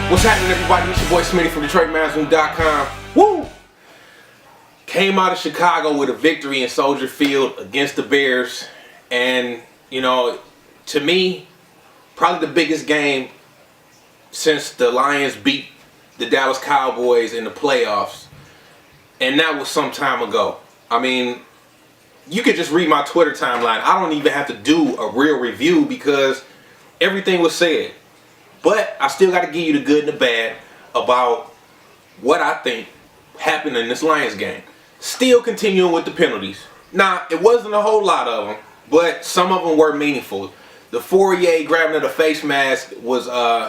What's happening, everybody? It's your boy Smitty from DetroitMassroom.com. Woo! Came out of Chicago with a victory in Soldier Field against the Bears. And, you know, to me, probably the biggest game since the Lions beat the Dallas Cowboys in the playoffs. And that was some time ago. I mean, you could just read my Twitter timeline. I don't even have to do a real review because everything was said. But I still got to give you the good and the bad about what I think happened in this Lions game. Still continuing with the penalties. Now, it wasn't a whole lot of them, but some of them were meaningful. The Fourier grabbing of the face mask was,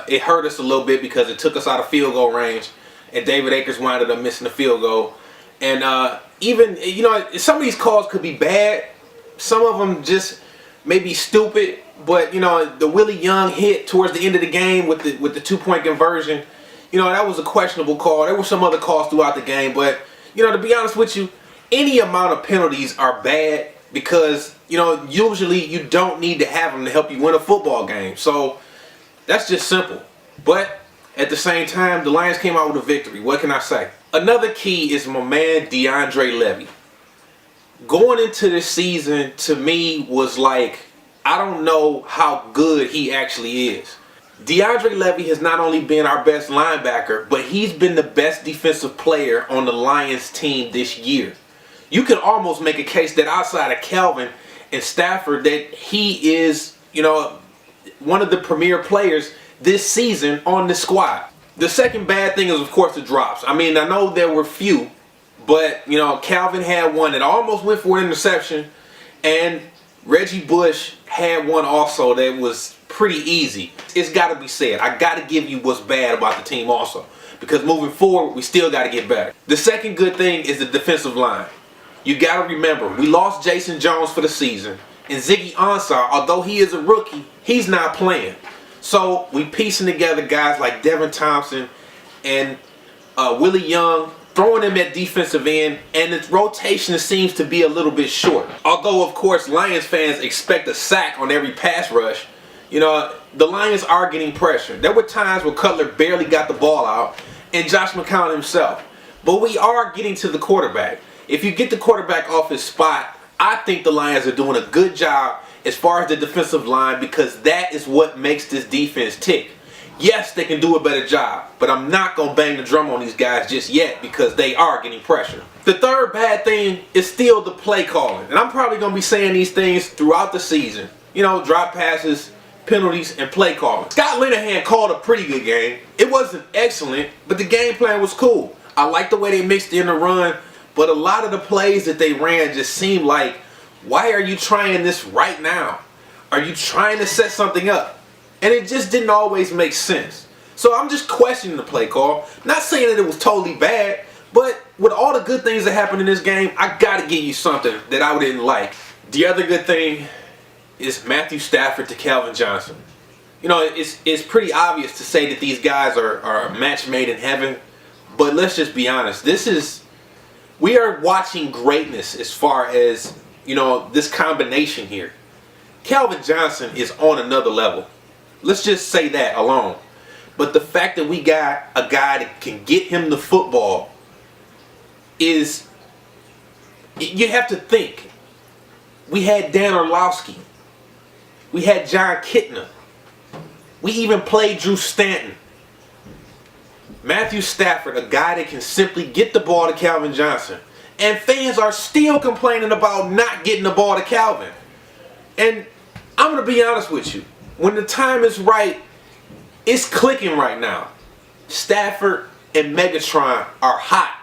it hurt us a little bit because it took us out of field goal range. And David Akers wound up missing the field goal. And even, you know, some of these calls could be bad. Some of them just may be stupid. But, you know, the Willie Young hit towards the end of the game with the two-point conversion, you know, that was a questionable call. There were some other calls throughout the game. But, you know, to be honest with you, any amount of penalties are bad because, you know, usually you don't need to have them to help you win a football game. So that's just simple. But at the same time, the Lions came out with a victory. What can I say? Another key is my man DeAndre Levy. Going into this season, to me, was like, I don't know how good he actually is. DeAndre Levy has not only been our best linebacker, but he's been the best defensive player on the Lions team this year. You could almost make a case that outside of Calvin and Stafford, that he is, you know, one of the premier players this season on the squad. The second bad thing is, of course, the drops. I mean, I know there were few, but, you know, Calvin had one that almost went for an interception, and Reggie Bush had one also that was pretty easy. It's got to be said. I got to give you what's bad about the team also, because moving forward, we still got to get better. The second good thing is the defensive line. You got to remember, we lost Jason Jones for the season, and Ziggy Ansah, although he is a rookie, he's not playing. So we piecing together guys like Devin Thompson and Willie Young, throwing them at defensive end, and its rotation seems to be a little bit short. Although, of course, Lions fans expect a sack on every pass rush, you know, the Lions are getting pressure. There were times where Cutler barely got the ball out, and Josh McCown himself. But we are getting to the quarterback. If you get the quarterback off his spot, I think the Lions are doing a good job as far as the defensive line, because that is what makes this defense tick. Yes, they can do a better job, but I'm not going to bang the drum on these guys just yet because they are getting pressure. The third bad thing is still the play calling. And I'm probably going to be saying these things throughout the season. You know, drop passes, penalties, and play calling. Scott Linehan called a pretty good game. It wasn't excellent, but the game plan was cool. I like the way they mixed in the run, but a lot of the plays that they ran just seemed like, why are you trying this right now? Are you trying to set something up? And it just didn't always make sense. So I'm just questioning the play call. Not saying that it was totally bad, but with all the good things that happened in this game, I got to give you something that I didn't like. The other good thing is Matthew Stafford to Calvin Johnson. You know, it's pretty obvious to say that these guys are a match made in heaven, but let's just be honest. We are watching greatness as far as, you know, this combination here. Calvin Johnson is on another level. Let's just say that alone. But the fact that we got a guy that can get him the football is, you have to think. We had Dan Orlovsky. We had John Kitna. We even played Drew Stanton. Matthew Stafford, a guy that can simply get the ball to Calvin Johnson. And fans are still complaining about not getting the ball to Calvin. And I'm going to be honest with you. When the time is right, it's clicking right now. Stafford and Megatron are hot.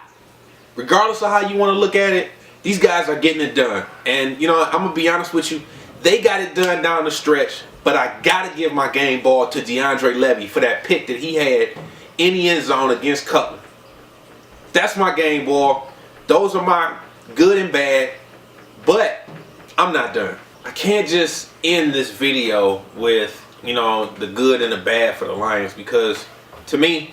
Regardless of how you want to look at it, these guys are getting it done. And, you know, I'm going to be honest with you. They got it done down the stretch. But I got to give my game ball to DeAndre Levy for that pick that he had in the end zone against Cutler. That's my game ball. Those are my good and bad. But I'm not done. I can't just end this video with, you know, the good and the bad for the Lions, because to me,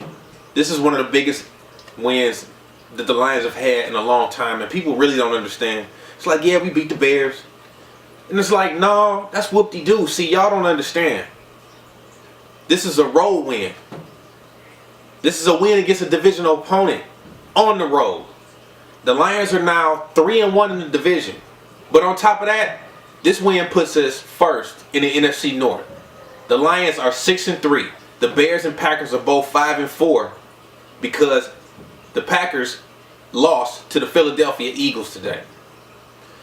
this is one of the biggest wins that the Lions have had in a long time, and people really don't understand. It's like, yeah, we beat the Bears. And it's like, no, that's whoop-de-doo. See, y'all don't understand. This is a road win. This is a win against a divisional opponent on the road. The Lions are now 3-1 in the division. But on top of that, this win puts us first in the NFC North. The Lions are 6-3. The Bears and Packers are both 5-4 because the Packers lost to the Philadelphia Eagles today.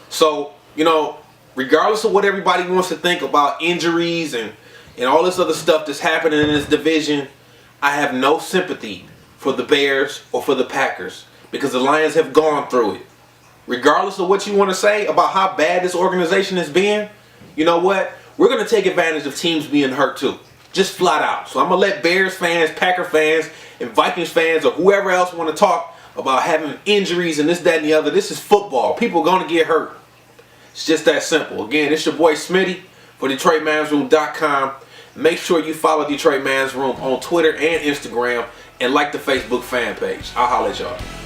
So, you know, regardless of what everybody wants to think about injuries and all this other stuff that's happening in this division, I have no sympathy for the Bears or for the Packers because the Lions have gone through it. Regardless of what you want to say about how bad this organization has been, you know what? We're going to take advantage of teams being hurt too. Just flat out. So I'm going to let Bears fans, Packer fans, and Vikings fans or whoever else want to talk about having injuries and this, that, and the other. This is football. People are going to get hurt. It's just that simple. Again, it's your boy Smitty for DetroitMansRoom.com. Make sure you follow Detroit Man's Room on Twitter and Instagram and like the Facebook fan page. I'll holler at y'all.